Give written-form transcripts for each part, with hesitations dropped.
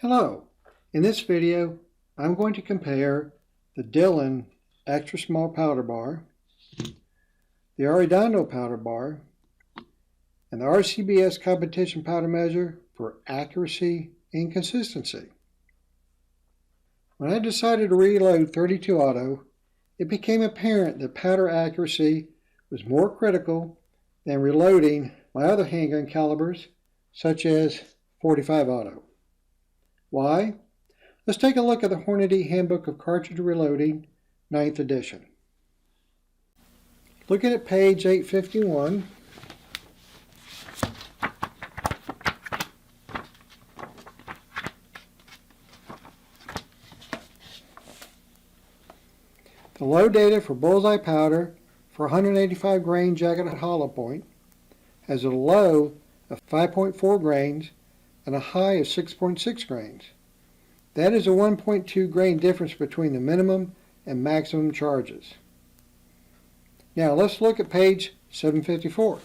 Hello, in this video I'm going to compare the Dillon Extra Small Powder Bar, the Arredondo Powder Bar, and the RCBS Competition Powder Measure for accuracy and consistency. When I decided to reload 32 Auto, it became apparent that powder accuracy was more critical than reloading my other handgun calibers such as 45 Auto. Why? Let's take a look at the Hornady Handbook of Cartridge Reloading, 9th edition. Looking at page 851, the load data for bullseye powder for 185 grain jacketed hollow point has a low of 5.4 grains and a high of 6.6 grains. That is a 1.2 grain difference between the minimum and maximum charges. Now let's look at page 754.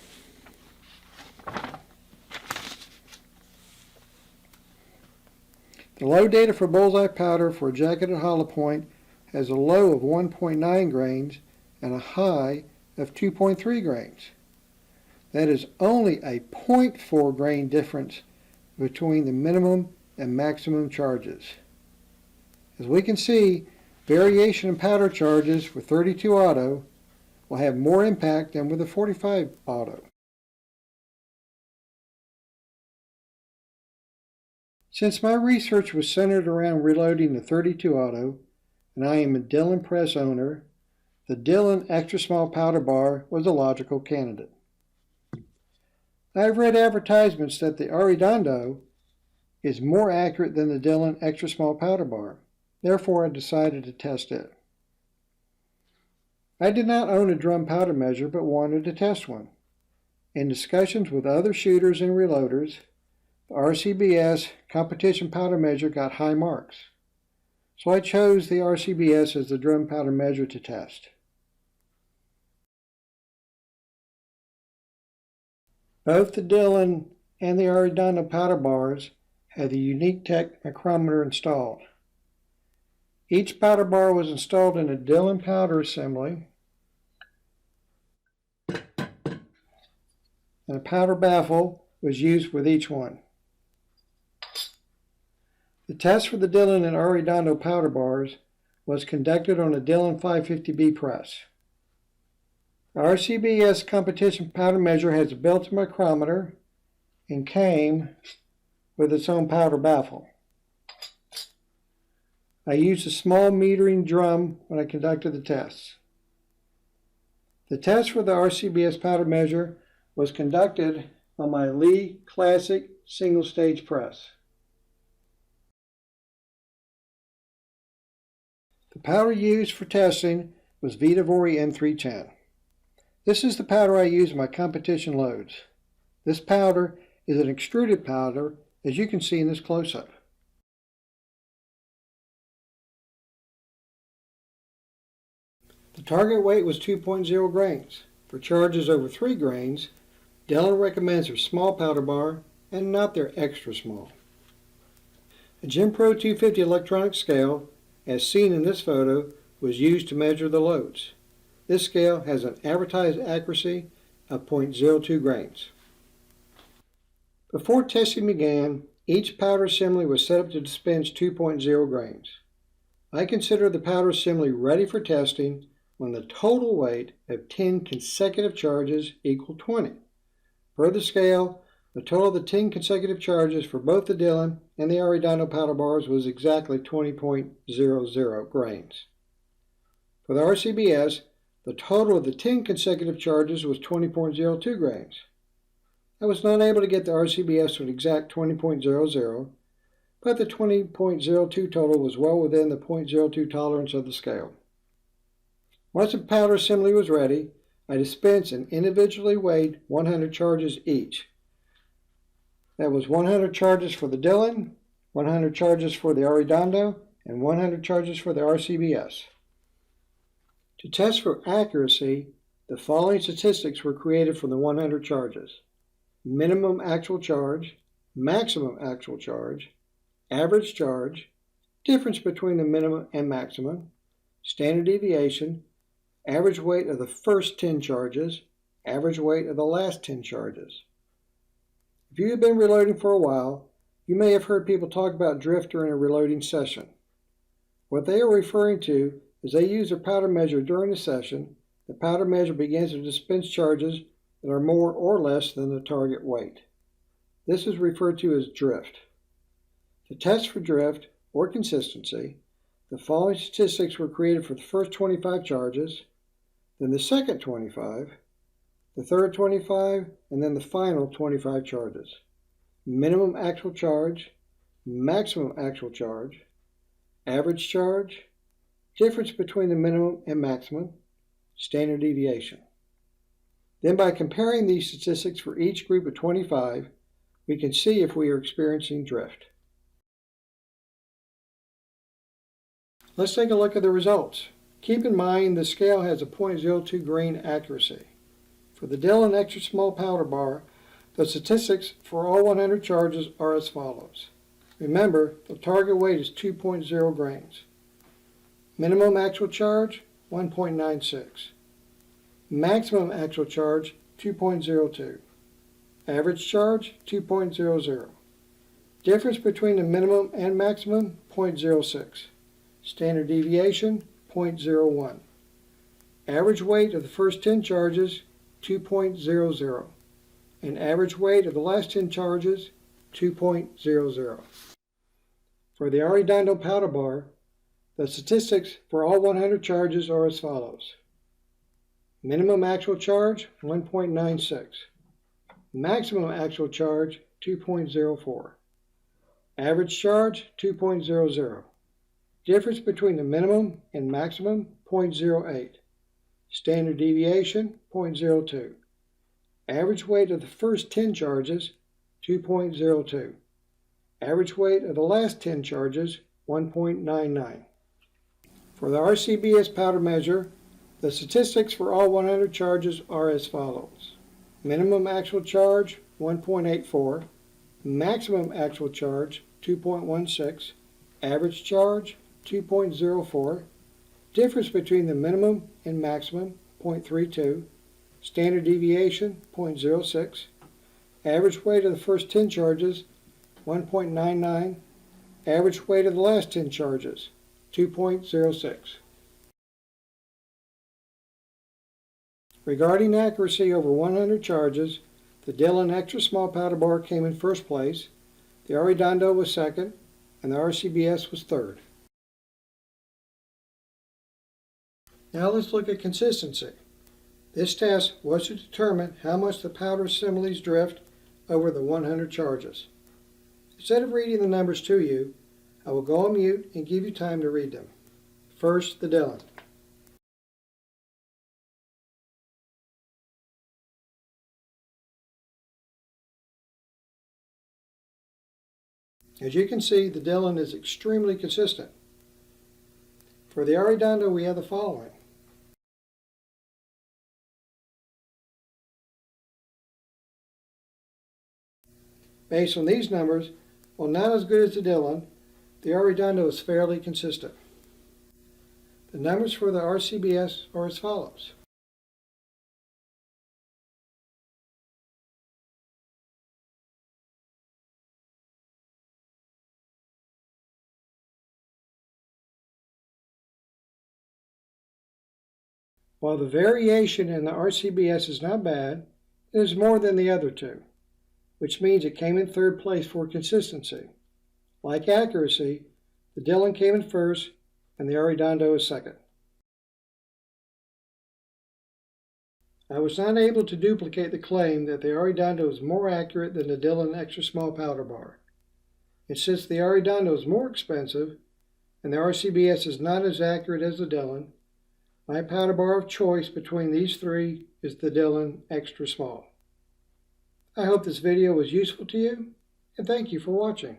The load data for bullseye powder for a jacketed hollow point has a low of 1.9 grains and a high of 2.3 grains. That is only a 0.4 grain difference between the minimum and maximum charges. As we can see, variation in powder charges with 32 Auto will have more impact than with the 45 Auto. Since my research was centered around reloading the 32 Auto, and I am a Dillon Press owner, the Dillon Extra Small Powder Bar was a logical candidate. I've read advertisements that the Arredondo is more accurate than the Dillon Extra Small Powder Bar. Therefore, I decided to test it. I did not own a drum powder measure, but wanted to test one. In discussions with other shooters and reloaders, the RCBS Competition Powder Measure got high marks. So I chose the RCBS as the drum powder measure to test. Both the Dillon and the Arredondo powder bars had the unique tech micrometer installed. Each powder bar was installed in a Dillon powder assembly, and a powder baffle was used with each one. The test for the Dillon and Arredondo powder bars was conducted on a Dillon 550B press. The RCBS Competition Powder Measure has a built-in micrometer and came with its own powder baffle. I used a small metering drum when I conducted the tests. The test for the RCBS powder measure was conducted on my Lee Classic single-stage press. The powder used for testing was Vitavori N310. This is the powder I use in my competition loads. This powder is an extruded powder, as you can see in this close-up. The target weight was 2.0 grains. For charges over 3 grains, Dillon recommends their small powder bar and not their extra small. A Gen Pro 250 electronic scale, as seen in this photo, was used to measure the loads. This scale has an advertised accuracy of 0.02 grains. Before testing began, each powder assembly was set up to dispense 2.0 grains. I consider the powder assembly ready for testing when the total weight of 10 consecutive charges equaled 20. Per the scale, the total of the 10 consecutive charges for both the Dillon and the Arredondo powder bars was exactly 20.00 grains. For the RCBS, the total of the 10 consecutive charges was 20.02 grains. I was not able to get the RCBS to an exact 20.00, but the 20.02 total was well within the 0.02 tolerance of the scale. Once the powder assembly was ready, I dispensed and individually weighed 100 charges each. That was 100 charges for the Dillon, 100 charges for the Arredondo, and 100 charges for the RCBS. To test for accuracy, the following statistics were created for the 100 charges: minimum actual charge, maximum actual charge, average charge, difference between the minimum and maximum, standard deviation, average weight of the first 10 charges, average weight of the last 10 charges. If you have been reloading for a while, you may have heard people talk about drift during a reloading session. What they are referring to is they use their powder measure during the session. The powder measure begins to dispense charges that are more or less than the target weight. This is referred to as drift. To test for drift or consistency, the following statistics were created for the first 25 charges, then the second 25, the third 25, and then the final 25 charges. Minimum actual charge, maximum actual charge, average charge, difference between the minimum and maximum, standard deviation. Then by comparing these statistics for each group of 25, we can see if we are experiencing drift. Let's take a look at the results. Keep in mind the scale has a 0.02 grain accuracy. For the Dillon X Small powder bar, the statistics for all 100 charges are as follows. Remember, the target weight is 2.0 grains. Minimum actual charge, 1.96. Maximum actual charge, 2.02. Average charge, 2.00. Difference between the minimum and maximum, 0.06. Standard deviation, 0.01. Average weight of the first 10 charges, 2.00. And average weight of the last 10 charges, 2.00. For the Arredondo powder bar, the statistics for all 100 charges are as follows. Minimum actual charge, 1.96. Maximum actual charge, 2.04. Average charge, 2.00. Difference between the minimum and maximum, 0.08. Standard deviation, 0.02. Average weight of the first 10 charges, 2.02. Average weight of the last 10 charges, 1.99. For the RCBS powder measure, the statistics for all 100 charges are as follows. Minimum actual charge, 1.84. Maximum actual charge, 2.16. Average charge, 2.04. Difference between the minimum and maximum, 0.32. Standard deviation, 0.06. Average weight of the first 10 charges, 1.99. Average weight of the last 10 charges, 2.06. Regarding accuracy over 100 charges, the Dillon X Small powder bar came in first place, the Arredondo was second, and the RCBS was third. Now let's look at consistency. This test was to determine how much the powder assemblies drift over the 100 charges. Instead of reading the numbers to you, I will go on mute and give you time to read them. First, the Dillon. As you can see, the Dillon is extremely consistent. For the Arredondo, we have the following. Based on these numbers, while not as good as the Dillon, the Arredondo is fairly consistent. The numbers for the RCBS are as follows. While the variation in the RCBS is not bad, it is more than the other two, which means it came in third place for consistency. Like accuracy, the Dillon came in first and the Arredondo is second. I was not able to duplicate the claim that the Arredondo is more accurate than the Dillon X Small powder bar. And since the Arredondo is more expensive and the RCBS is not as accurate as the Dillon, my powder bar of choice between these three is the Dillon X Small. I hope this video was useful to you, and thank you for watching.